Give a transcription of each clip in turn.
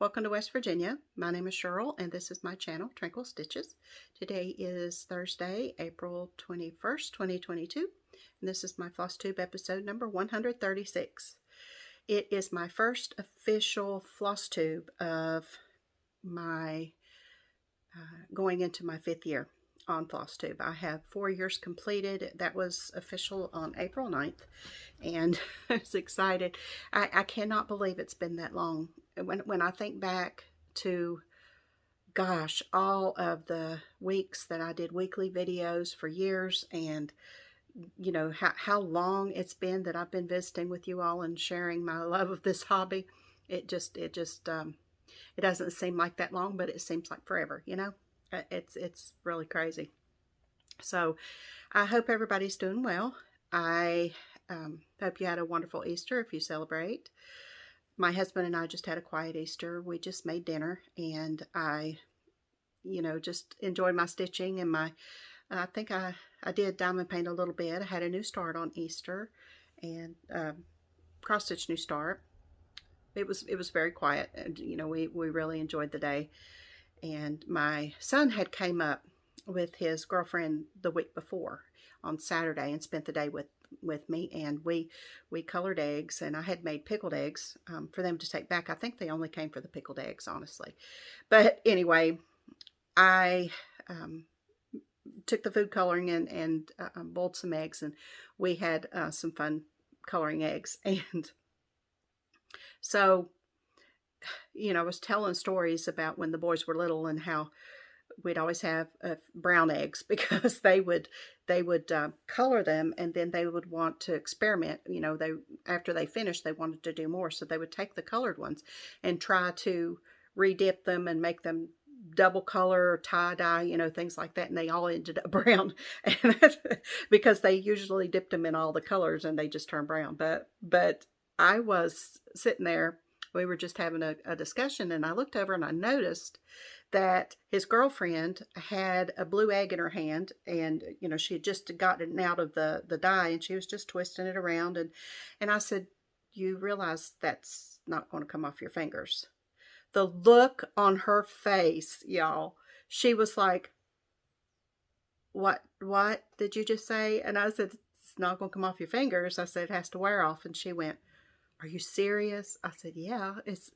Welcome to West Virginia. My name is Cheryl and this is my channel, Tranquil Stitches. Today is Thursday, April 21st, 2022, and this is my FlossTube episode number 136. It is my first official FlossTube of my going into my 5th year on FlossTube. I have 4 years completed. That was official on April 9th, and I was excited. I cannot believe it's been that long. When I think back to, gosh, all of the weeks that I did weekly videos for years, and you know how long it's been that I've been visiting with you all and sharing my love of this hobby, it doesn't seem like that long, but it seems like forever, you know. It's really crazy. So I hope everybody's doing well. I hope you had a wonderful Easter if you celebrate. My husband and I just had a quiet Easter. We just made dinner, and I, just enjoyed my stitching and I think I did diamond paint a little bit. I had a new start on Easter, and cross stitch new start. It was very quiet, and we really enjoyed the day. And my son had came up with his girlfriend the week before on Saturday and spent the day with me, and we colored eggs, and I had made pickled eggs for them to take back. I think they only came for the pickled eggs, honestly. But anyway, I took the food coloring and boiled some eggs, and we had some fun coloring eggs. And so I was telling stories about when the boys were little and how we'd always have brown eggs because they would color them, and then they would want to experiment. After they finished, they wanted to do more, so they would take the colored ones and try to redip them and make them double color or tie-dye, things like that, and they all ended up brown because they usually dipped them in all the colors and they just turned brown. But I was sitting there. We were just having a discussion, and I looked over and I noticed that his girlfriend had a blue egg in her hand, and she had just gotten it out of the dye, and she was just twisting it around, and I said, "You realize that's not going to come off your fingers." The look on her face, y'all, she was like, what did you just say? And I said, "It's not going to come off your fingers." I said, "It has to wear off." And she went, "Are you serious?" I said, "Yeah, it's."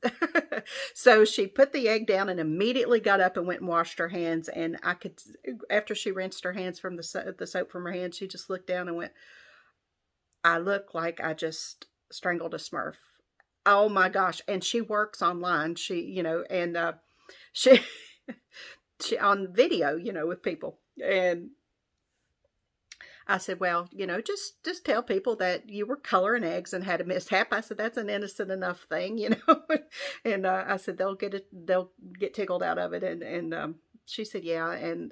So she put the egg down and immediately got up and went and washed her hands. And I could, after she rinsed her hands from the soap from her hands, she just looked down and went, "I look like I just strangled a Smurf." Oh my gosh. And she works online. She, and she, she on video, with people. And I said, "Well, just tell people that you were coloring eggs and had a mishap." I said, "That's an innocent enough thing, And I said, they'll get tickled out of it. And she said, "Yeah." And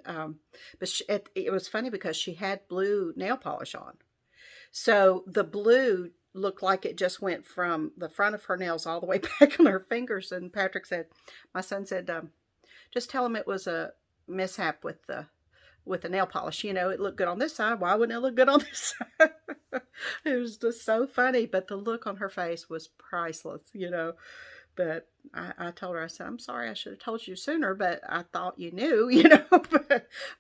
but it was funny because she had blue nail polish on, so the blue looked like it just went from the front of her nails all the way back on her fingers. And Patrick said, my son said, "Just tell him it was a mishap with the nail polish. It looked good on this side. Why wouldn't it look good on this side?" It was just so funny, but the look on her face was priceless, But I told her, I said, "I'm sorry, I should have told you sooner, but I thought you knew,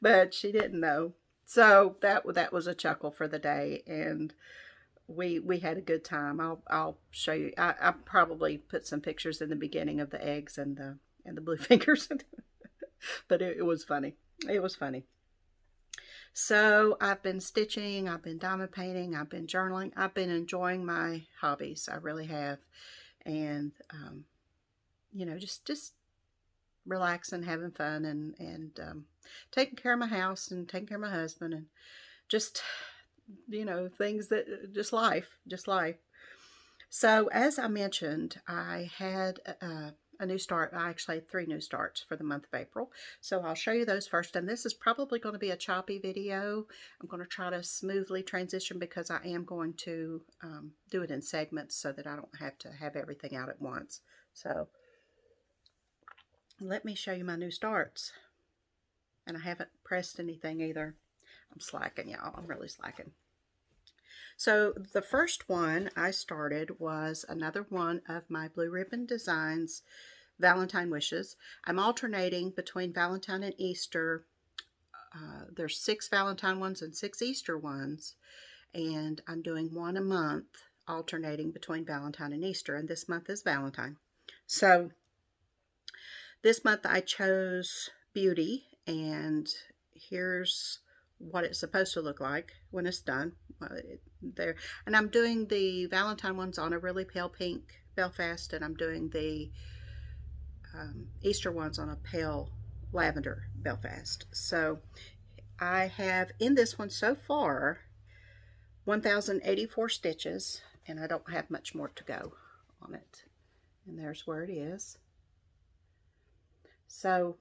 but she didn't know." So that was a chuckle for the day, and we had a good time. I'll show you. I probably put some pictures in the beginning of the eggs and the blue fingers, but it was funny. It was funny. So I've been stitching, I've been diamond painting, I've been journaling, I've been enjoying my hobbies. I really have. And, just relaxing, having fun, and taking care of my house and taking care of my husband, and just, things that, just life. So as I mentioned, I had a new start. I actually had 3 new starts for the month of April. So I'll show you those first. And this is probably going to be a choppy video. I'm going to try to smoothly transition because I am going to do it in segments so that I don't have to have everything out at once. So let me show you my new starts. And I haven't pressed anything either. I'm slacking, y'all. I'm really slacking. So the first one I started was another one of my Blue Ribbon Designs Valentine wishes. I'm alternating between Valentine and Easter. There's 6 Valentine ones and 6 Easter ones, and I'm doing one a month, alternating between Valentine and Easter, and this month is Valentine. So this month I chose Beauty, and here's what it's supposed to look like when it's done. There, and I'm doing the Valentine ones on a really pale pink Belfast, and I'm doing the Easter ones on a pale lavender Belfast. So I have in this one so far 1,084 stitches, and I don't have much more to go on it. And there's where it is. So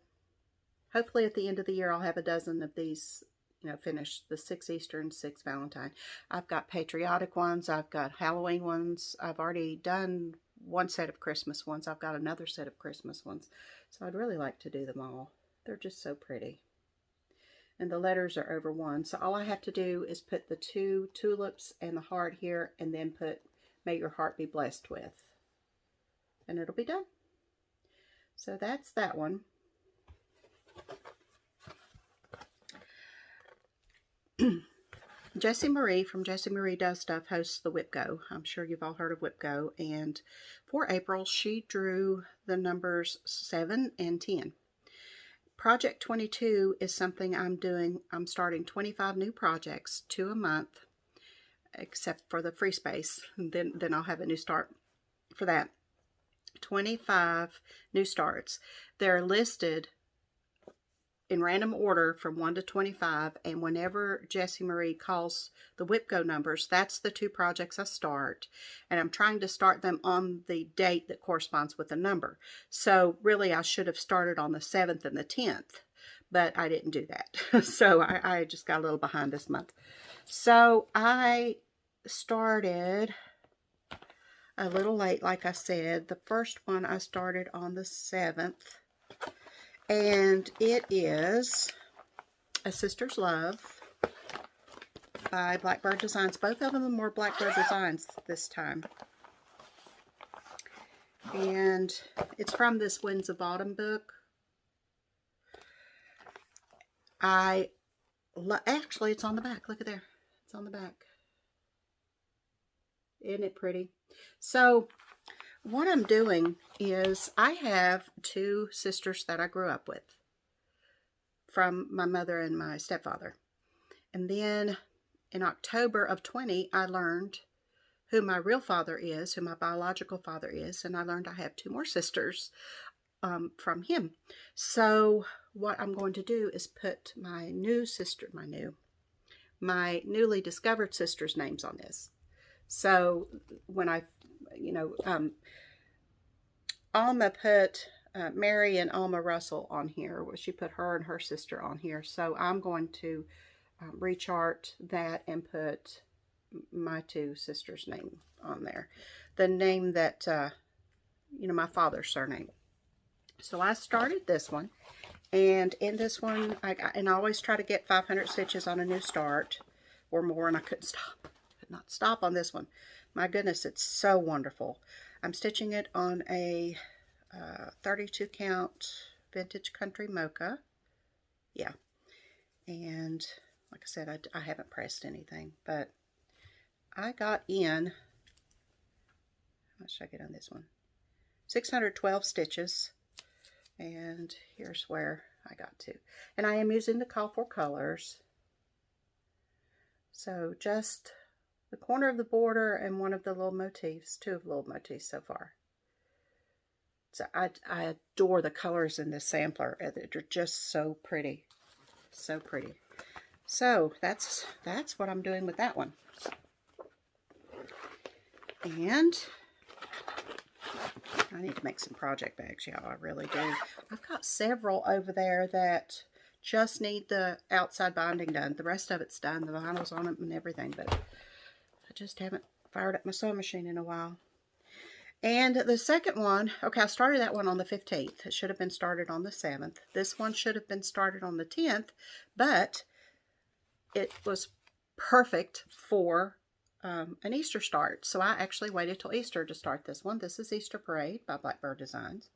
hopefully at the end of the year I'll have a dozen of these, you know, finished, the 6 Easter and 6 Valentine. I've got patriotic ones, I've got Halloween ones, I've already done one set of Christmas ones, I've got another set of Christmas ones. So I'd really like to do them all. They're just so pretty. And the letters are over 1. So all I have to do is put the 2 tulips and the heart here, and then put "May your heart be blessed with." And it'll be done. So that's that one. Jessie Marie from Jessie Marie Does Stuff hosts the Whip Go. I'm sure you've all heard of Whip Go. And for April, she drew the numbers 7 and 10. Project 22 is something I'm doing. I'm starting 25 new projects, 2 a month, except for the free space. And then I'll have a new start for that. 25 new starts. They're listed in random order from 1 to 25, and whenever Jessie Marie calls the Whip Go numbers, that's the 2 projects I start, and I'm trying to start them on the date that corresponds with the number. So really I should have started on the 7th and the 10th, but I didn't do that. So I just got a little behind this month. So I started a little late, like I said. The first one I started on the 7th. And it is A Sister's Love by Blackbird Designs. Both of them were Blackbird Designs this time. And it's from this Winds of Autumn book. Actually, it's on the back. Look at there. It's on the back. Isn't it pretty? So what I'm doing is I have 2 sisters that I grew up with from my mother and my stepfather. And then in October of 20, I learned who my real father is, who my biological father is, and I learned I have 2 more sisters from him. So what I'm going to do is put my newly discovered sister's names on this. So when I, Alma put Mary and Alma Russell on here. She put her and her sister on here. So I'm going to rechart that and put my 2 sisters' name on there. The name that, my father's surname. So I started this one. And in this one, I always try to get 500 stitches on a new start or more, and I couldn't stop. Could not stop on this one. My goodness, it's so wonderful. I'm stitching it on a 32 count vintage country mocha. Yeah. And like I said, I haven't pressed anything, but I got in, how much did I get on this one? 612 stitches. And here's where I got to. And I am using the Call for Colors. So just the corner of the border and one of the little motifs, 2 of the little motifs so far. So I adore the colors in this sampler. They're just so pretty. So pretty. So that's what I'm doing with that one. And I need to make some project bags, y'all. I really do. I've got several over there that just need the outside binding done. The rest of it's done. The vinyl's on it and everything, but I just haven't fired up my sewing machine in a while. And the second one, okay, I started that one on the 15th. It should have been started on the 7th. This one should have been started on the 10th, but it was perfect for an Easter start. So I actually waited till Easter to start this one. This is Easter Parade by Blackbird Designs.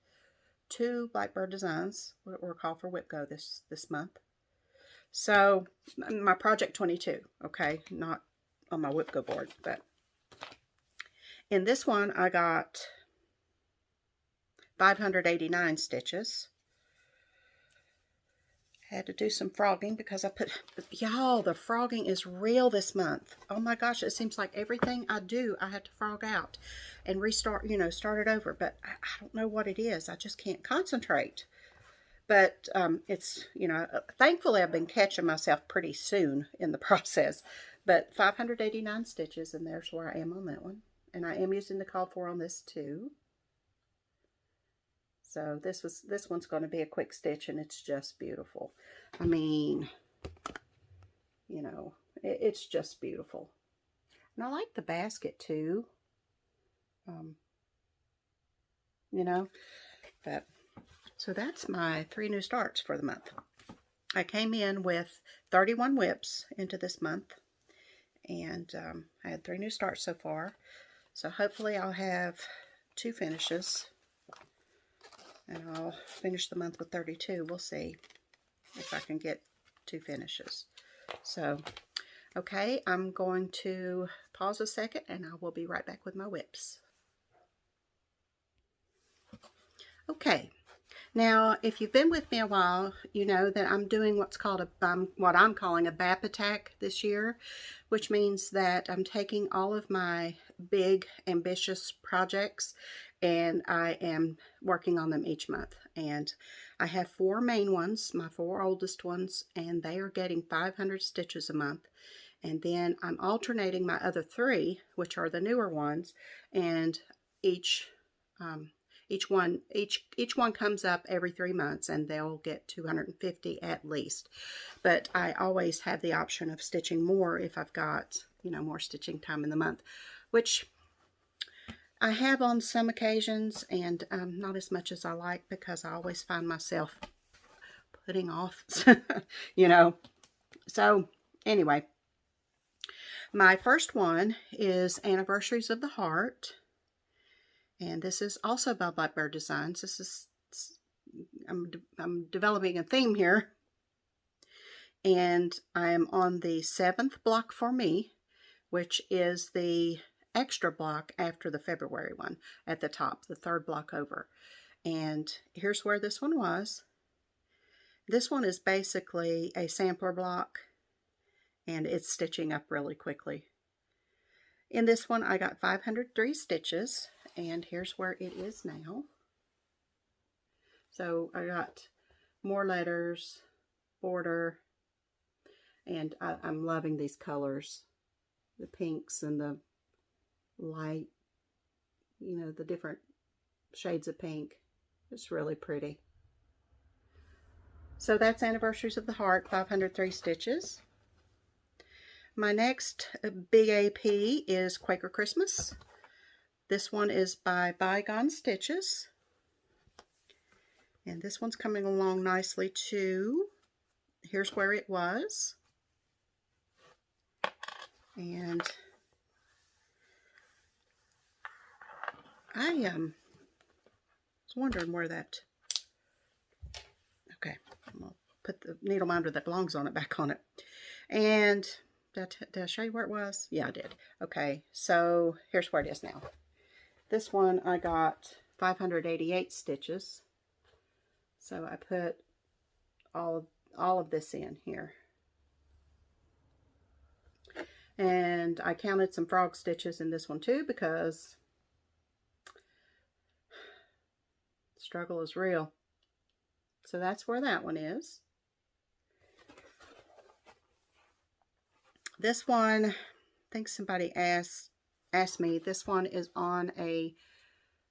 2 Blackbird designs that were called for Whip Go this month. So my project 22, okay, not on my Whip Go board, but in this one I got 589 stitches. Had to do some frogging because I put, y'all, the frogging is real this month. Oh my gosh, it seems like everything I do, I have to frog out and restart, you know, start it over. But I don't know what it is. I just can't concentrate. But it's, you know, thankfully I've been catching myself pretty soon in the process. But 589 stitches, and there's where I am on that one. And I am using the call for on this too. So this one's going to be a quick stitch, and it's just beautiful. I mean, you know, it's just beautiful. And I like the basket too. You know, but so that's my 3 new starts for the month. I came in with 31 whips into this month, and I had 3 new starts so far. So hopefully I'll have 2 finishes. And I'll finish the month with 32. We'll see if I can get 2 finishes. So, okay, I'm going to pause a second and I will be right back with my whips. Okay, now if you've been with me a while, you know that I'm doing what's called what I'm calling a BAP attack this year, which means that I'm taking all of my big, ambitious projects and I am working on them each month. And I have 4 main ones, my 4 oldest ones, and they are getting 500 stitches a month. And then I'm alternating my other 3, which are the newer ones, and each one comes up every 3 months, and they'll get 250 at least. But I always have the option of stitching more if I've got, you know, more stitching time in the month, which I have on some occasions, and not as much as I like, because I always find myself putting off, you know. So anyway, my first one is Anniversaries of the Heart, and this is also by Blackbird Designs. This is, I'm developing a theme here, and I'm on the 7th block for me, which is the extra block after the February one at the top, the 3rd block over. And here's where this one was. This one is basically a sampler block, and it's stitching up really quickly. In this one I got 503 stitches, and here's where it is now. So I got more letters, border, and I'm loving these colors, the pinks and the light, you know, the different shades of pink. It's really pretty. So that's Anniversaries of the Heart, 503 stitches. My next BAP is Quaker Christmas. This one is by Bygone Stitches, and this one's coming along nicely too. Here's where it was, and I was wondering where that, okay, I'm going to put the needle minder that belongs on it back on it. And did I show you where it was? Yeah, I did. Okay, so here's where it is now. This one I got 588 stitches. So I put all of this in here. And I counted some frog stitches in this one too, because the struggle is real. So that's where that one is. This one, I think somebody asked me, this one is on a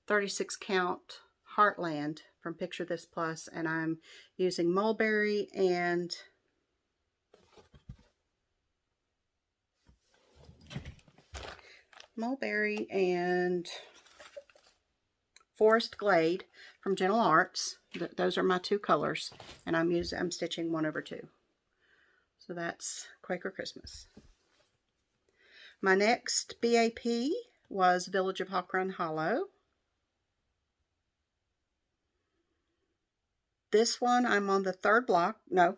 36 count Heartland from Picture This Plus, and I'm using mulberry and Forest Glade from Gentle Arts. Those are my 2 colors, and I'm stitching 1/2. So that's Quaker Christmas. My next BAP was Village of Hawk Run Hollow. This one, I'm on the third block. No.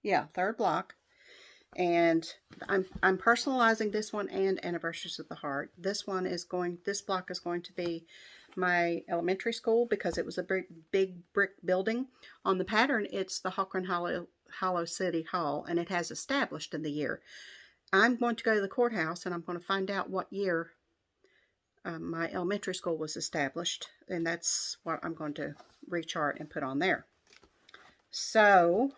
Yeah, third block. And I'm personalizing this one and Anniversaries of the Heart. This block is going to be my elementary school because it was a big brick building. On the pattern, it's the Hawkern Hollow City Hall, and it has established in the year. I'm going to go to the courthouse, and I'm going to find out what year my elementary school was established, and that's what I'm going to rechart and put on there. So,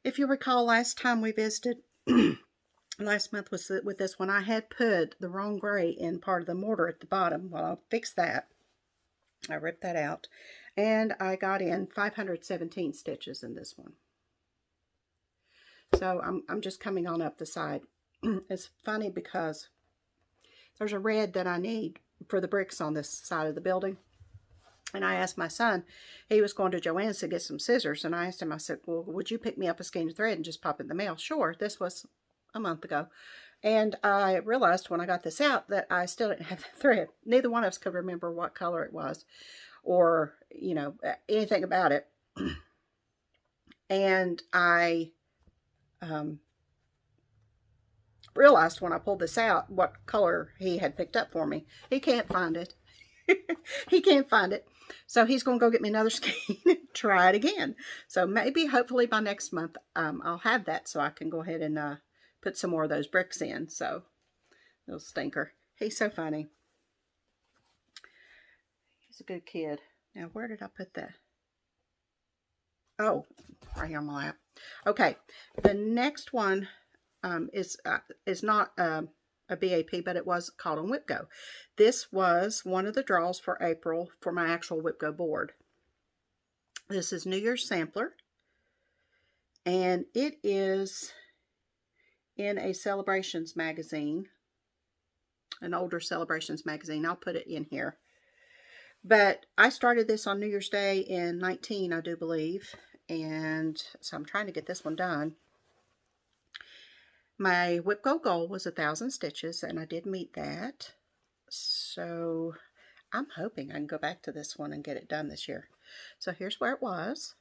if you recall, last time we visited, last month was with this one, I had put the wrong gray in part of the mortar at the bottom. Well, I'll fix that. I ripped that out, and I got in 517 stitches in this one. So I'm just coming on up the side. It's funny because there's a red that I need for the bricks on this side of the building. And I asked my son, he was going to Joann's to get some scissors. And I asked him, I said, well, would you pick me up a skein of thread and just pop it in the mail? Sure. This was a month ago. And I realized when I got this out that I still didn't have the thread. Neither one of us could remember what color it was or, you know, anything about it. And I realized when I pulled this out what color he had picked up for me. He can't find it. He can't find it. So he's going to go get me another skein and try it again. So maybe, hopefully by next month, I'll have that so I can go ahead and put some more of those bricks in. So, little stinker. He's so funny. He's a good kid. Now, where did I put that? Oh, right here on my lap. Okay, the next one is not a BAP, but it was called on WhipGo. This was one of the draws for April for my actual WhipGo board. This is New Year's Sampler, and it is in a Celebrations magazine, an older Celebrations magazine. I'll put it in here. But I started this on New Year's Day in 19, I do believe, and so I'm trying to get this one done. My WhipGo goal was 1,000 stitches, and I did meet that. So I'm hoping I can go back to this one and get it done this year. So here's where it was.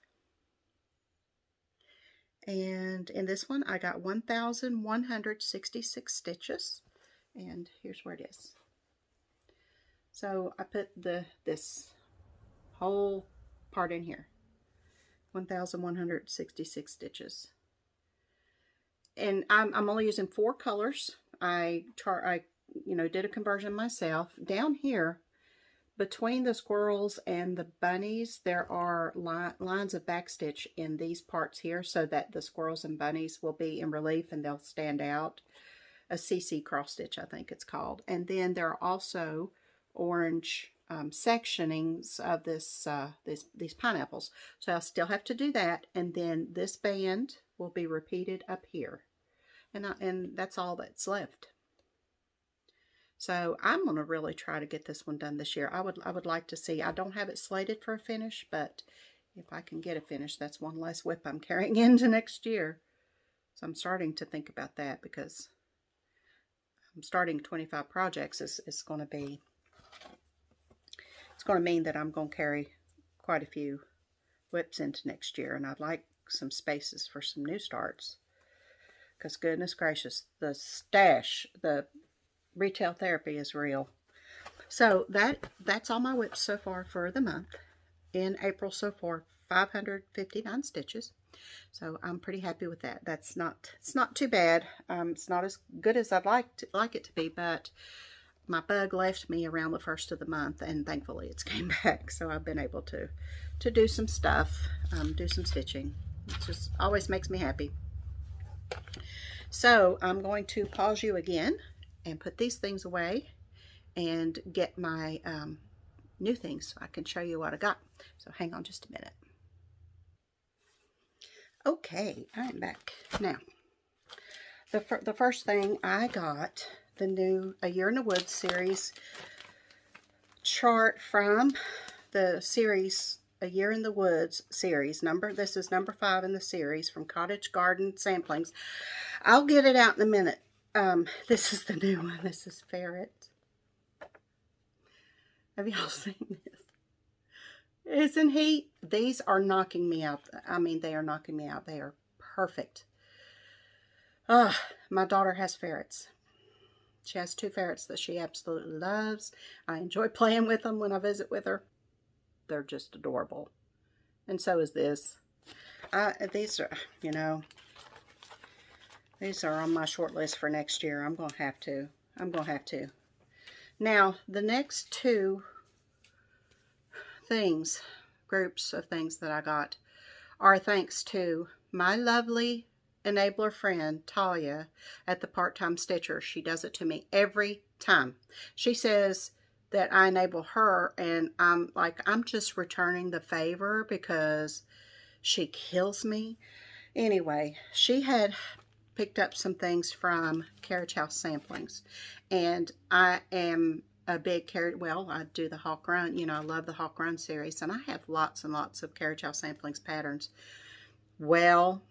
And in this one, I got 1,166 stitches. And here's where it is. So I put this whole part in here. 1,166 stitches. And I'm only using 4 colors. I did a conversion myself. Down here, between the squirrels and the bunnies, there are lines of backstitch in these parts here so that the squirrels and bunnies will be in relief and they'll stand out. A CC cross stitch, I think it's called. And then there are also orange sectionings of these pineapples. So I'll still have to do that. And then this band will be repeated up here. And that's all that's left. So I'm going to really try to get this one done this year. I would like to see. I don't have it slated for a finish, but if I can get a finish, that's one less whip I'm carrying into next year. So I'm starting to think about that because I'm starting 25 projects. It's going to be, it's going to mean that I'm going to carry quite a few whips into next year, and I'd like some spaces for some new starts. Because goodness gracious, the stash, the retail therapy is real. So that's all my whips so far for the month. In April so far, 559 stitches. So I'm pretty happy with that. It's not too bad. It's not as good as I'd like it to be, but my bug left me around the 1st of the month, and thankfully it's came back. So I've been able to do some stuff, do some stitching. It just always makes me happy. So I'm going to pause you again and put these things away and get my new things so I can show you what I got. So hang on just a minute. Okay, I'm back. Now, the first thing I got, the new A Year in the Woods series chart from the series A Year in the Woods series. This is number 5 in the series from Cottage Garden Samplings. I'll get it out in a minute. This is the new one. This is Ferret. Have y'all seen this? Isn't he? These are knocking me out. I mean, they are knocking me out. They are perfect. My daughter has ferrets. She has 2 ferrets that she absolutely loves. I enjoy playing with them when I visit with her. They're just adorable. And so is this. These are, you know, these are on my short list for next year. I'm going to have to. I'm going to have to. Now, the next 2 groups of things that I got are thanks to my lovely enabler friend Talia at the Part-Time Stitcher. She does it to me every time. She says that I enable her, and I'm like, I'm just returning the favor because she kills me. Anyway, she had picked up some things from Carriage House samplings, and I am a big I do the Hawk Run, you know, I love the Hawk Run series, and I have lots and lots of Carriage House samplings patterns. Well,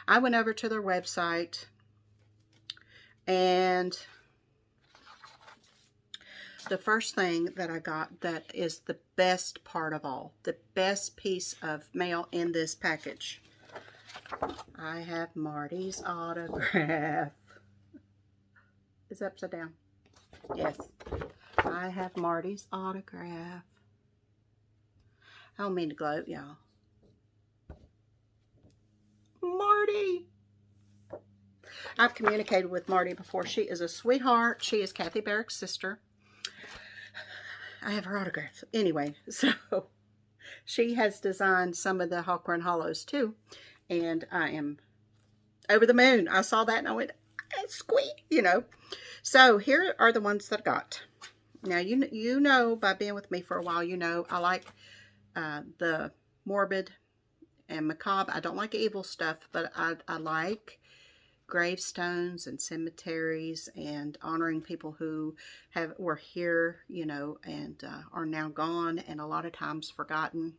I went over to their website, and the first thing that I got that is the best part of all, the best piece of mail in this package, I have Marty's autograph. Is it upside down? Yes. I have Marty's autograph. I don't mean to gloat, y'all. Marty! I've communicated with Marty before. She is a sweetheart. She is Kathy Barrick's sister. I have her autograph. Anyway, so she has designed some of the Hawk Run Hollows too. And I am over the moon. I saw that and I went, squeak, you know. So here are the ones that I got. Now, you know, by being with me for a while, you know, I like the morbid and macabre. I don't like evil stuff, but I like gravestones and cemeteries and honoring people who were here, you know, and are now gone and a lot of times forgotten,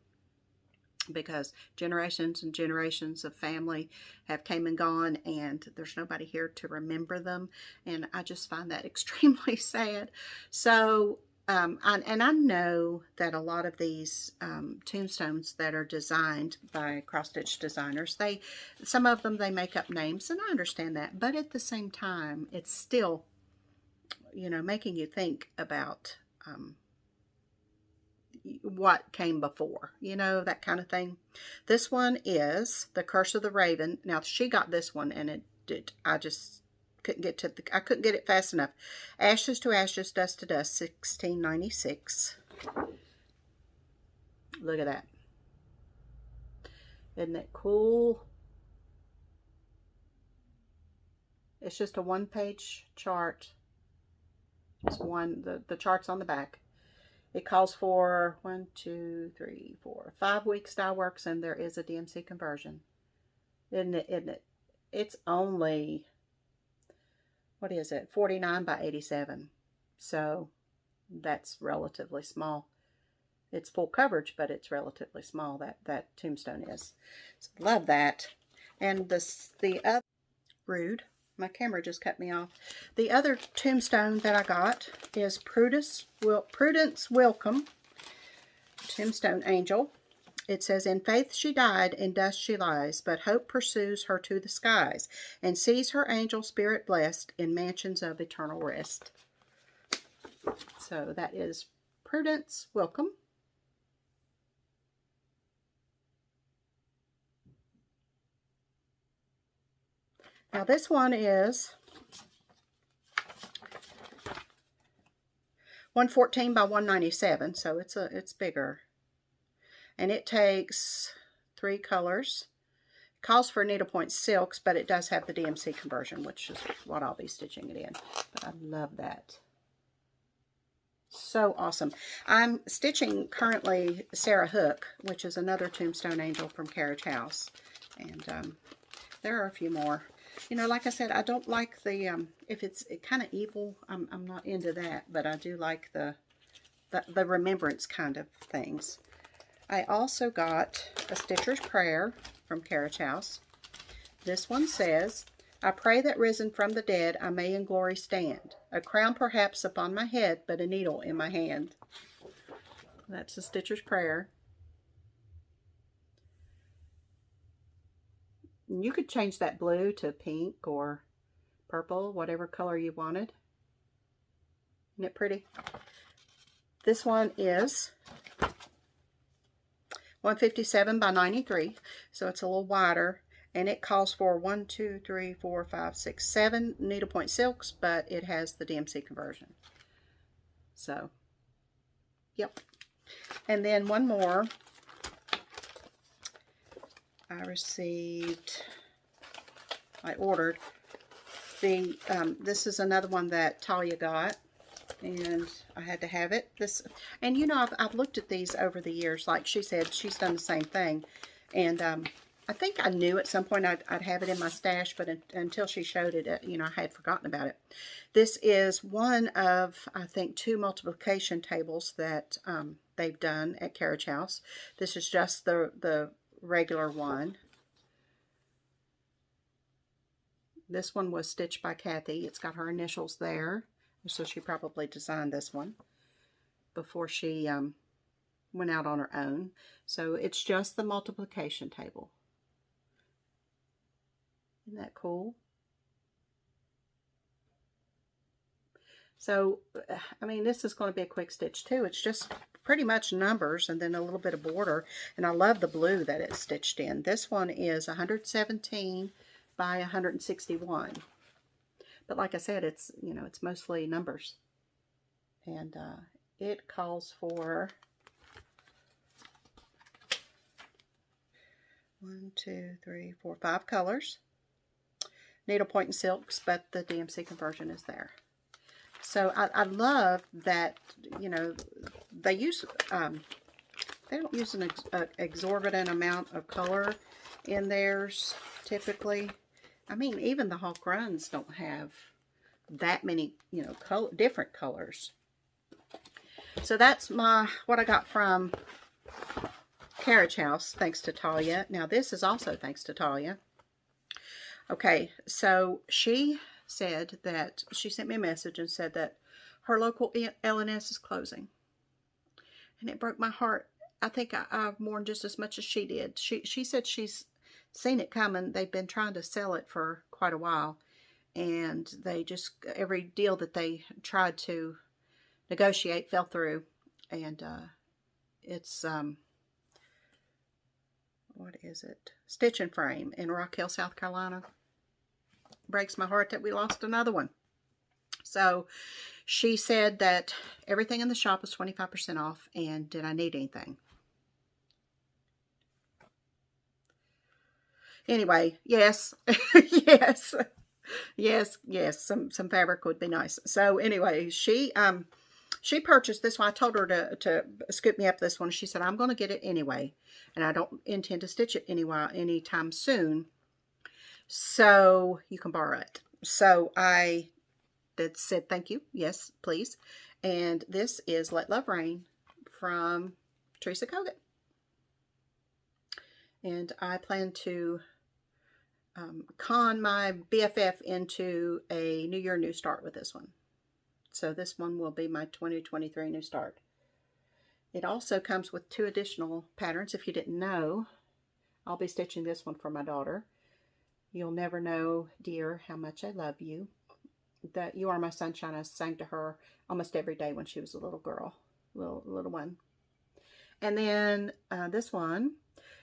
because generations and generations of family have came and gone and there's nobody here to remember them, and I just find that extremely sad. So and I know that a lot of these tombstones that are designed by cross-stitch designers, some of them they make up names, and I understand that, but at the same time it's still, you know, making you think about what came before, you know, that kind of thing. This one is The Curse of the Raven. Now, she got this one, and I just couldn't get to I couldn't get it fast enough. Ashes to Ashes, Dust to Dust, 1696. Look at that. Isn't that cool? It's just a 1-page chart. Just one, the chart's on the back. It calls for 1, 2, 3, 4, 5 weeks dye works, and there is a DMC conversion. Isn't it? It's only, what is it, 49 by 87. So that's relatively small. It's full coverage, but it's relatively small, that tombstone is. So love that. And the other, rude. My camera just cut me off. The other tombstone that I got is Prudence Welcome, Tombstone Angel. It says, in faith she died, in dust she lies, but hope pursues her to the skies, and sees her angel spirit blessed in mansions of eternal rest. So that is Prudence Welcome. Now this one is 114 by 197, so it's bigger. And it takes 3 colors. It calls for needlepoint silks, but it does have the DMC conversion, which is what I'll be stitching it in. But I love that. So awesome. I'm stitching currently Sarah Hook, which is another tombstone angel from Carriage House. And there are a few more. You know, like I said, I don't like the, if it's kind of evil, I'm not into that, but I do like the remembrance kind of things. I also got a Stitcher's Prayer from Carriage House. This one says, I pray that risen from the dead I may in glory stand, a crown perhaps upon my head, but a needle in my hand. That's the Stitcher's Prayer. And you could change that blue to pink or purple, whatever color you wanted. Isn't it pretty? This one is 157 by 93, so it's a little wider, and it calls for 1, 2, 3, 4, 5, 6, 7 needlepoint silks, but it has the DMC conversion. So, yep. And then one more. I ordered the, this is another one that Talia got, and I had to have it. And you know, I've looked at these over the years. Like she said, she's done the same thing. And I think I knew at some point I'd have it in my stash, but until she showed it, you know, I had forgotten about it. This is one of, I think, 2 multiplication tables that they've done at Carriage House. This is just the regular one. This one was stitched by Kathy. It's got her initials there. So she probably designed this one before she went out on her own. So it's just the multiplication table. Isn't that cool? So, I mean, this is going to be a quick stitch too. It's just pretty much numbers and then a little bit of border. And I love the blue that it's stitched in. This one is 117 by 161. But like I said, it's, you know, it's mostly numbers. And it calls for 1, 2, 3, 4, 5 colors. Needlepoint and silks, but the DMC conversion is there. So I love that, you know, they use, they don't use an exorbitant amount of color in theirs typically. I mean, even the Hawk Runs don't have that many, you know, different colors. So that's what I got from Carriage House, thanks to Talia. Now, this is also thanks to Talia. Okay, so she said that, she sent me a message and said that her local L&S is closing. And it broke my heart. I think I mourned just as much as she did. She said she's seen it coming. They've been trying to sell it for quite a while, and they just, every deal that they tried to negotiate fell through. And it's what is it, Stitch and Frame in Rock Hill, South Carolina. Breaks my heart that we lost another one. So she said that everything in the shop was 25% off, and did I need anything? Anyway, yes, yes, some fabric would be nice. So anyway, she purchased this one. I told her to scoop me up this one. She said, I'm going to get it anyway, and I don't intend to stitch it anytime soon, so you can borrow it. So I said, thank you, yes, please. And this is Let Love Rain from Teresa Kogut. And I plan to con my BFF into a New Year, New Start with this one. So this one will be my 2023 New Start. It also comes with 2 additional patterns. If you didn't know, I'll be stitching this one for my daughter. You'll never know, dear, how much I love you. That you are my sunshine. I sang to her almost every day when she was a little girl, little one. And then this one,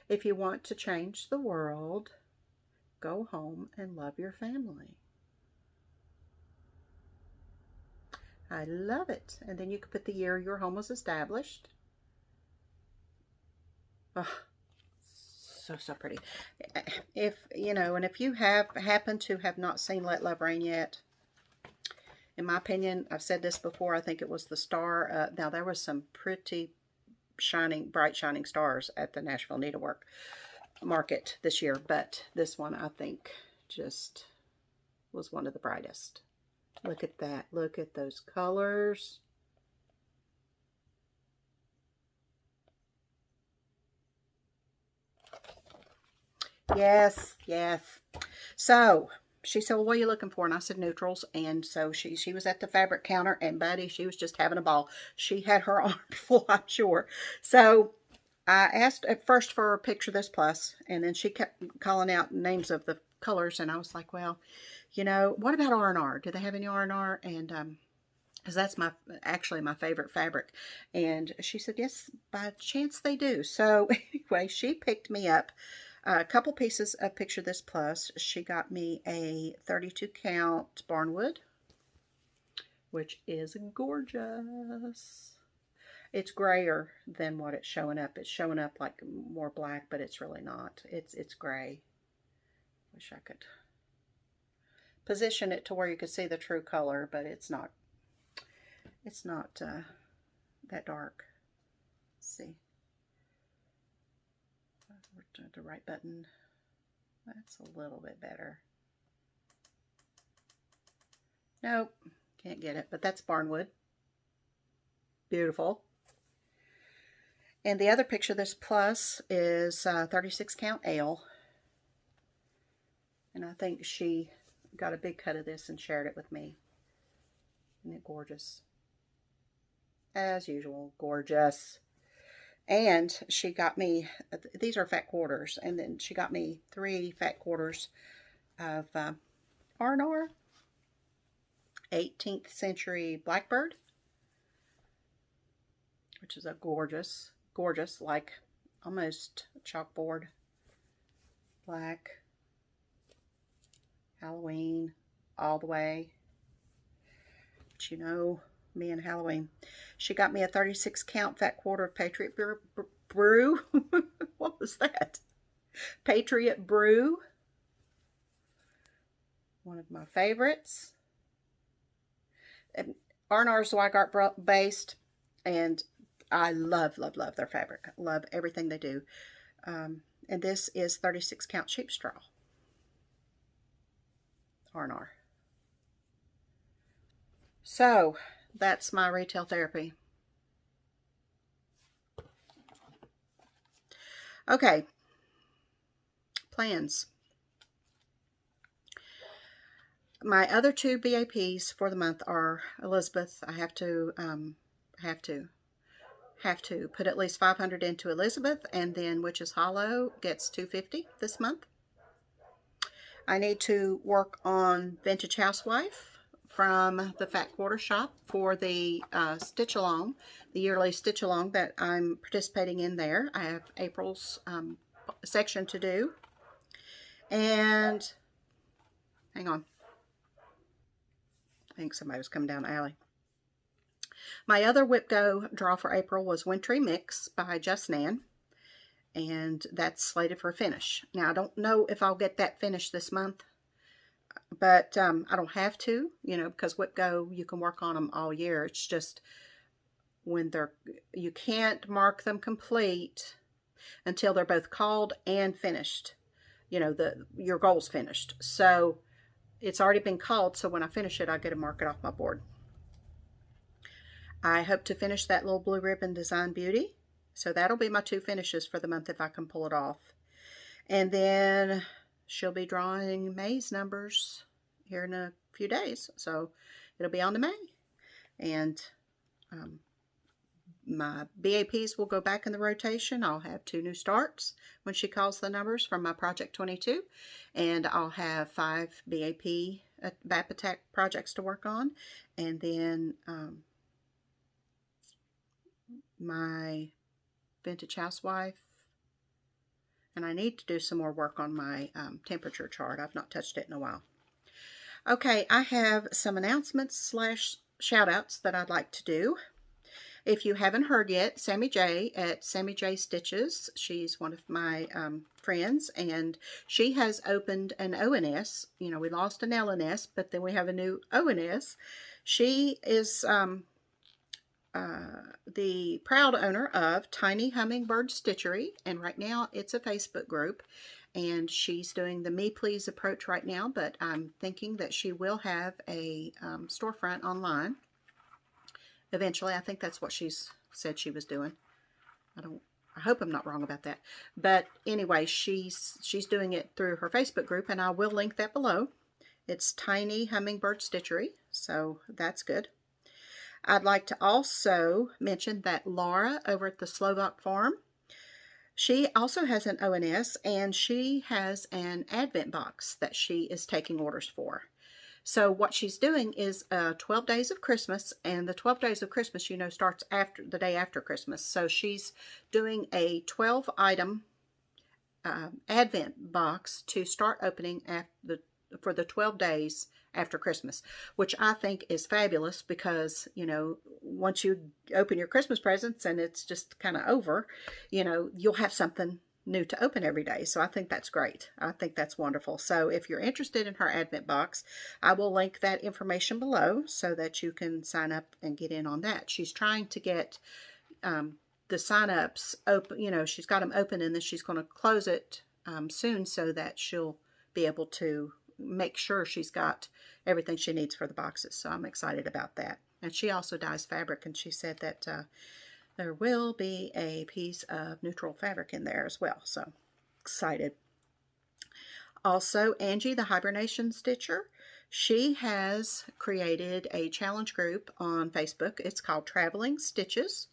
if you want to change the world, go home and love your family. I love it. And then you can put the year your home was established. Oh, so pretty. If you know, and if you happen to have not seen Let Love Rain yet, in my opinion, I've said this before, I think it was the star. Now there was some pretty bright shining stars at the Nashville Needlework Market this year, but this one I think just was one of the brightest. Look at that. Look at those colors. Yes, yes. So she said, well, what are you looking for? And I said, neutrals. And so she was at the fabric counter, and buddy, she was just having a ball. She had her arm full, I'm sure. So I asked at first for a picture of this plus, and then she kept calling out names of the colors, and I was like, well, you know, what about R&R? Do they have any R&R? And because that's actually my favorite fabric. And she said, yes, by chance they do. So anyway, she picked me up a couple pieces of Picture This Plus. She got me a 32 count barnwood, which is gorgeous. It's grayer than what it's showing up. It's showing up like more black, but it's really not. It's gray. Wish I could position it to where you could see the true color, but it's not. It's not that dark. Let's see. The right button. That's a little bit better. Nope, can't get it, but that's barnwood. Beautiful. And the other Picture This Plus is 36 count ale. And I think she got a big cut of this and shared it with me. Isn't it gorgeous? As usual, gorgeous. And she got me, these are fat quarters, and then she got me 3 fat quarters of R&R 18th Century Blackbird, which is a gorgeous, like almost chalkboard black, Halloween all the way. But you know, me and Halloween. She got me a 36 count fat quarter of Patriot Brew. What was that? Patriot Brew. One of my favorites. R&R is Zweigart based, and I love their fabric. Love everything they do. And this is 36 count sheep straw. R&R. So that's my retail therapy. Okay. Plans. My other 2 BAPs for the month are Elizabeth. I have to put at least 500 into Elizabeth, and then Witch's Hollow gets 250 this month. I need to work on Vintage Housewife from the Fat Quarter Shop for the stitch along, the yearly stitch along that I'm participating in there. I have April's section to do. And hang on. I think somebody was coming down the alley. My other Whip Go draw for April was Wintry Mix by Just Nan, and that's slated for a finish. Now, I don't know if I'll get that finished this month, but I don't have to, you know, because Whip Go, you can work on them all year. It's just when you can't mark them complete until they're both called and finished. You know, your goal's finished. So it's already been called, so when I finish it, I get to mark it off my board. I hope to finish that little blue ribbon Design Beauty. So that'll be my 2 finishes for the month if I can pull it off. And then she'll be drawing May's numbers here in a few days. So it'll be on to May. And my BAPs will go back in the rotation. I'll have 2 new starts when she calls the numbers from my Project 22. And I'll have 5 BAP Attack projects to work on. And then my Vintage Housewife. And I need to do some more work on my temperature chart. I've not touched it in a while. Okay, I have some announcements / shout outs that I'd like to do. If you haven't heard yet, Sammy J at Sammy J Stitches, she's one of my friends, and she has opened an ONS. You know, we lost an LNS, but then we have a new ONS. She is the proud owner of Tiny Hummingbird Stitchery, and right now it's a Facebook group, and she's doing the Me Please approach right now, but I'm thinking that she will have a storefront online eventually. I think that's what she's said she was doing. I hope I'm not wrong about that. But anyway, she's doing it through her Facebook group, and I will link that below. It's Tiny Hummingbird Stitchery, so that's good. I'd like to also mention that Laura over at the Slovak Farm, she also has an ONS, and she has an advent box that she is taking orders for. So what she's doing is 12 days of Christmas, and the 12 days of Christmas, you know, starts after the day after Christmas. So she's doing a 12-item advent box to start opening for the 12 days after Christmas, which I think is fabulous because, you know, once you open your Christmas presents and it's just kind of over, you know, you'll have something new to open every day. So I think that's great. I think that's wonderful. So if you're interested in her advent box, I will link that information below so that you can sign up and get in on that. She's trying to get the sign-ups open, you know, she's got them open, and then she's going to close it soon so that she'll be able to make sure she's got everything she needs for the boxes. So I'm excited about that. And she also dyes fabric, and she said that there will be a piece of neutral fabric in there as well. So excited. Also, Angie, the Hibernation Stitcher, she has created a challenge group on Facebook. It's called Traveling Stitches.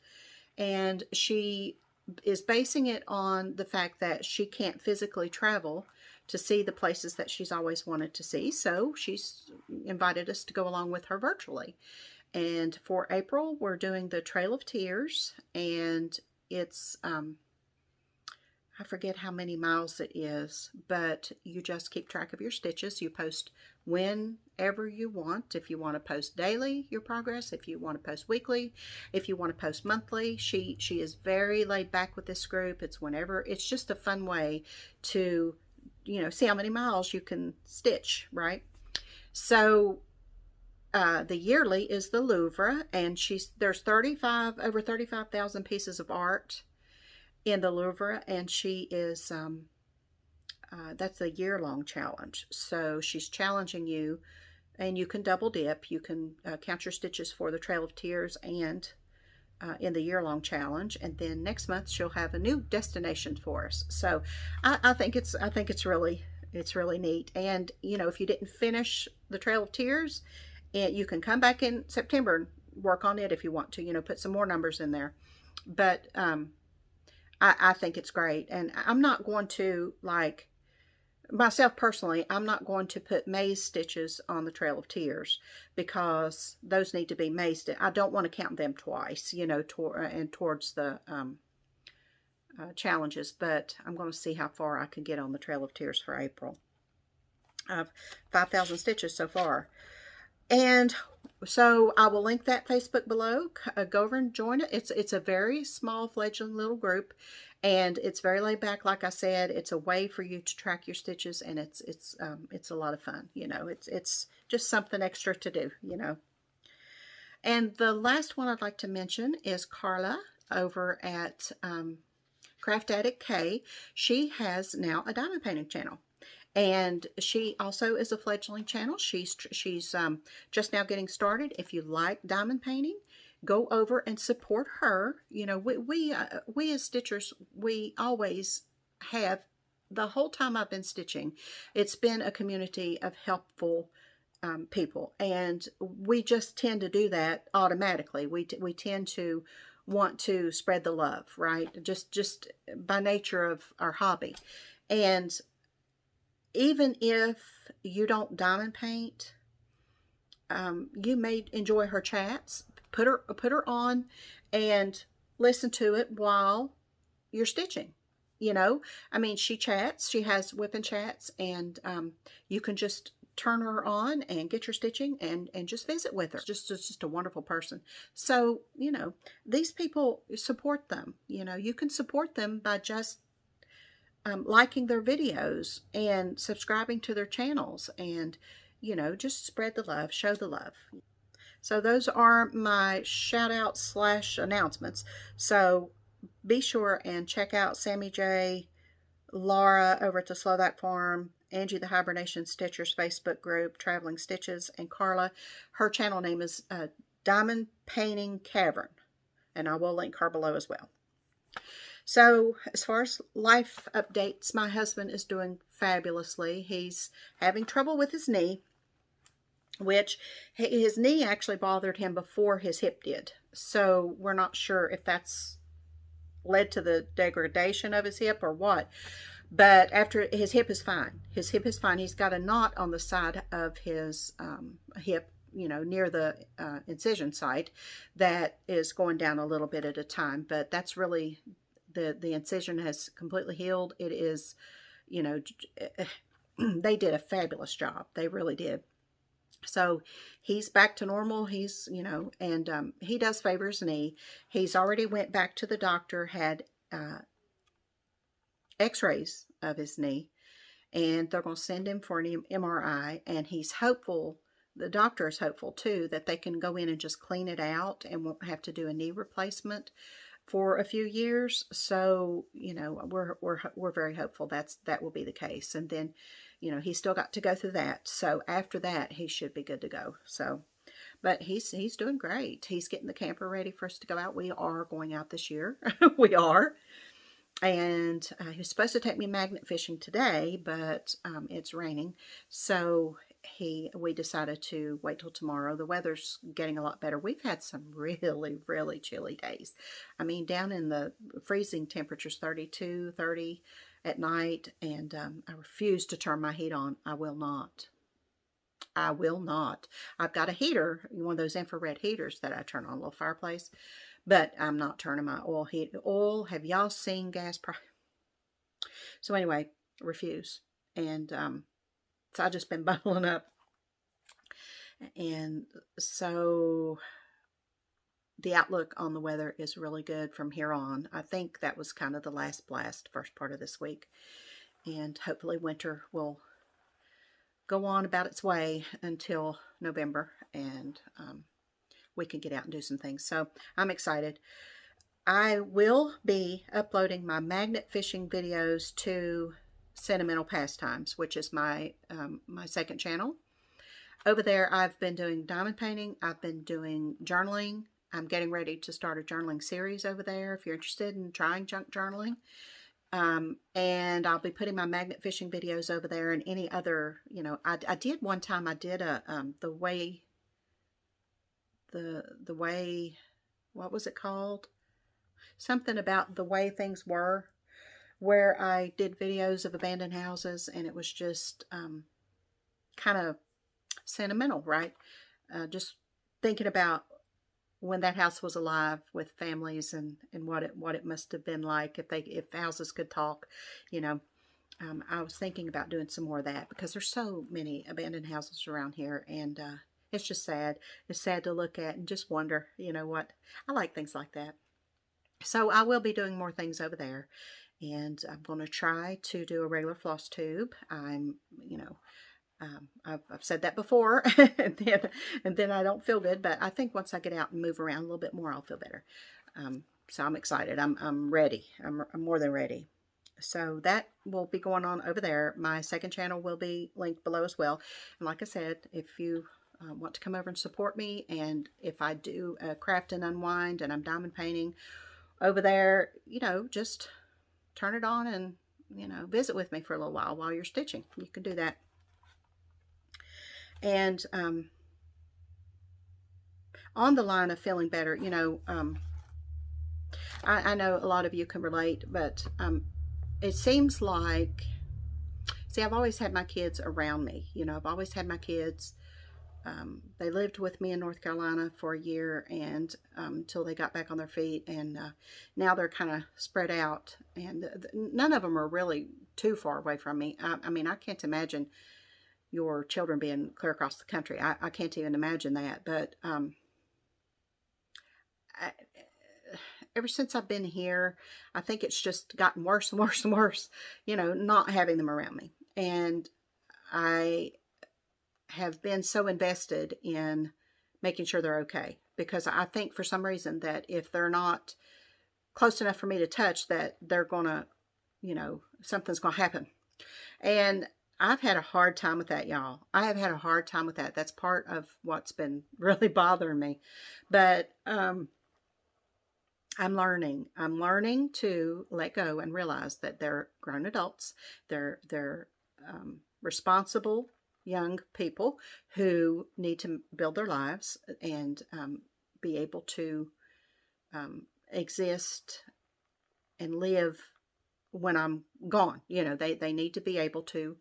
And she is basing it on the fact that she can't physically travel to see the places that she's always wanted to see. So she's invited us to go along with her virtually. And for April, we're doing the Trail of Tears. And it's, I forget how many miles it is, but you just keep track of your stitches. You post whenever you want. If you want to post daily, your progress. If you want to post weekly. If you want to post monthly. She is very laid back with this group. It's whenever. It's just a fun way to, you know, see how many miles you can stitch, right? So the yearly is the Louvre, and there's over 35,000 pieces of art in the Louvre, and she is that's a year-long challenge. So she's challenging you, and you can double dip. You can count your stitches for the Trail of Tears and in the year-long challenge, and then next month she'll have a new destination for us. So I think it's really neat. And you know, if you didn't finish the Trail of Tears, you can come back in September and work on it if you want to. You know, put some more numbers in there, but I think it's great. And I'm not going to, like, myself personally, I'm not going to put maze stitches on the Trail of Tears because those need to be mazed. I don't want to count them twice, you know, towards the challenges, but I'm going to see how far I can get on the Trail of Tears for April. 5,000 stitches so far. And so I will link that Facebook below. Go over and join it. It's a very small fledgling little group, and it's very laid back. Like I said, it's a way for you to track your stitches, and it's a lot of fun. You know, it's just something extra to do. You know. And the last one I'd like to mention is Carla over at Craft Addict K. She has now a diamond painting channel. And she also is a fledgling channel. She's just now getting started. If you like diamond painting, go over and support her. You know, we as stitchers, we always have, the whole time I've been stitching, it's been a community of helpful people, and we just tend to do that automatically. We tend to want to spread the love, right? Just by nature of our hobby. And even if you don't diamond paint, you may enjoy her chats. Put her on and listen to it while you're stitching. You know, I mean, she chats. She has whipping chats, and you can just turn her on and get your stitching and just visit with her. Just a wonderful person. So, you know, these people, support them. You know, you can support them by just liking their videos and subscribing to their channels, and, you know, just spread the love, show the love. So those are my shout out / announcements. So be sure and check out Sammy J, Laura over at the Slovak Farm, Angie the Hibernation Stitchers Facebook group, Traveling Stitches, and Carla. Her channel name is Diamond Painting Cavern, and I will link her below as well. So as far as life updates, my husband is doing fabulously. He's having trouble with his knee, which his knee actually bothered him before his hip did. So we're not sure if that's led to the degradation of his hip or what. But after, his hip is fine. His hip is fine. He's got a knot on the side of his hip, you know, near the incision site that is going down a little bit at a time. But that's really, the incision has completely healed. It is, you know, they did a fabulous job. They really did. So he's back to normal. He's, you know, and he does favor his knee. He's already went back to the doctor, had x-rays of his knee, and they're going to send him for an MRI, and he's hopeful, the doctor is hopeful too, that they can go in and just clean it out and won't have to do a knee replacement for a few years. So, you know, we're very hopeful that will be the case. And then, you know, he's still got to go through that. So after that, he should be good to go. So, but he's doing great. He's getting the camper ready for us to go out. We are going out this year. We are. And he was supposed to take me magnet fishing today, but it's raining. So we decided to wait till tomorrow. The weather's getting a lot better. We've had some really, really chilly days. I mean, down in the freezing temperatures, 32, 30 at night. And I refuse to turn my heat on. I will not. I will not. I've got a heater, one of those infrared heaters that I turn on, a little fireplace. But I'm not turning my oil. Have y'all seen gas price? So anyway, refuse. And so I've just been bundling up. And so the outlook on the weather is really good from here on. I think that was kind of the last blast, first part of this week. And hopefully winter will go on about its way until November. And we can get out and do some things. So I'm excited. I will be uploading my magnet fishing videos to Sentimental Pastimes, which is my my second channel. Over there, I've been doing diamond painting. I've been doing journaling. I'm getting ready to start a journaling series over there if you're interested in trying junk journaling. And I'll be putting my magnet fishing videos over there, and any other, you know, I did one time, I did a the way, what was it called? Something about the way things were, where I did videos of abandoned houses, and it was just kind of sentimental, right? Just thinking about when that house was alive with families, and what it must have been like if houses could talk, you know. I was thinking about doing some more of that, because there's so many abandoned houses around here, and it's just sad. It's sad to look at and just wonder, you know what? I like things like that. So I will be doing more things over there, and I'm going to try to do a regular floss tube. I'm, you know, I've said that before, and then I don't feel good, but I think once I get out and move around a little bit more, I'll feel better. So I'm excited. I'm ready. I'm more than ready. So that will be going on over there. My second channel will be linked below as well. And like I said, if you want to come over and support me, and if I do craft and unwind and I'm diamond painting over there, you know, just turn it on and, you know, visit with me for a little while you're stitching. You can do that. And on the line of feeling better, you know, I know a lot of you can relate, but it seems like, see, I've always had my kids around me. You know, I've always had my kids. They lived with me in North Carolina for a year, and until they got back on their feet, and now they're kind of spread out, and none of them are really too far away from me. I mean, I can't imagine your children being clear across the country. I can't even imagine that. But ever since I've been here, I think it's just gotten worse and worse and worse, you know, not having them around me. And I have been so invested in making sure they're okay, because I think for some reason that if they're not close enough for me to touch, that they're gonna, you know, something's gonna happen. And I've had a hard time with that, y'all. I have had a hard time with that. That's part of what's been really bothering me. But I'm learning. I'm learning to let go and realize that they're grown adults. They're responsible young people who need to build their lives and be able to exist and live when I'm gone. You know, they need to be able to,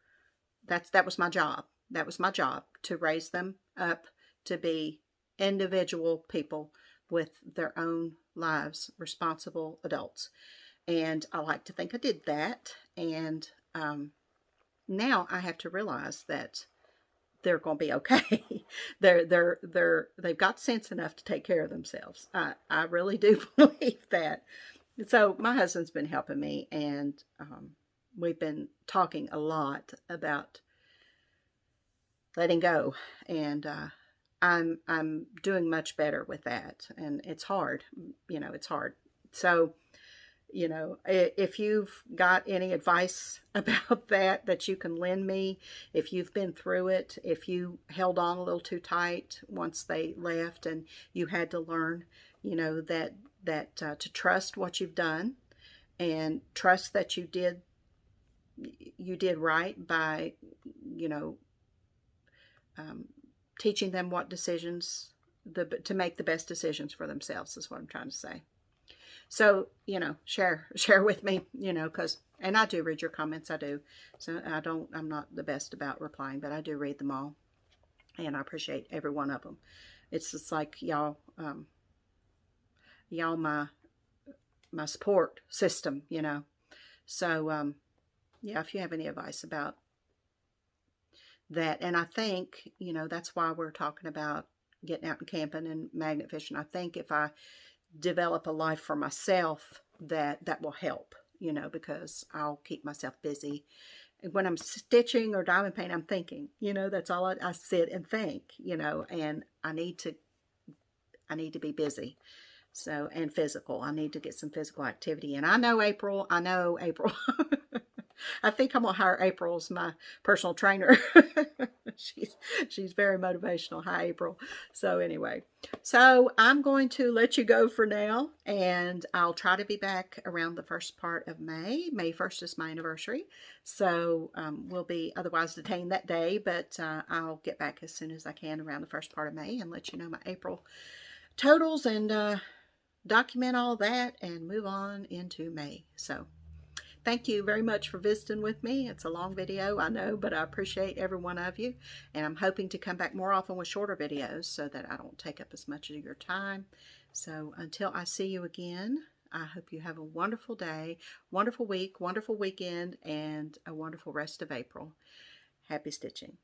that was my job. That was my job, to raise them up to be individual people with their own lives, responsible adults. And I like to think I did that. And now I have to realize that they're going to be okay. They've got sense enough to take care of themselves. I really do believe that. So my husband's been helping me, and we've been talking a lot about letting go, and I'm doing much better with that. And it's hard, you know, it's hard. So, you know, if you've got any advice about that you can lend me, if you've been through it, if you held on a little too tight once they left and you had to learn, you know, that to trust what you've done and trust that you did right by, you know, teaching them what decisions, to make the best decisions for themselves is what I'm trying to say. So, you know, share with me, you know, and I do read your comments, I do. So I'm not the best about replying, but I do read them all. And I appreciate every one of them. It's just like y'all, my support system, you know. So, yeah, if you have any advice about that. And I think, you know, that's why we're talking about getting out and camping and magnet fishing. I think if I develop a life for myself, that will help, you know, because I'll keep myself busy. When I'm stitching or diamond painting, I'm thinking, you know, that's all I sit and think, you know, and I need to be busy. So, and physical, I need to get some physical activity. And I know April. I think I'm gonna hire April as my personal trainer. she's very motivational. Hi, April. So anyway, so I'm going to let you go for now, and I'll try to be back around the first part of May. May 1st is my anniversary, so we'll be otherwise detained that day, but I'll get back as soon as I can around the first part of May and let you know my April totals and document all that and move on into May. So thank you very much for visiting with me. It's a long video, I know, but I appreciate every one of you. And I'm hoping to come back more often with shorter videos so that I don't take up as much of your time. So until I see you again, I hope you have a wonderful day, wonderful week, wonderful weekend, and a wonderful rest of April. Happy stitching.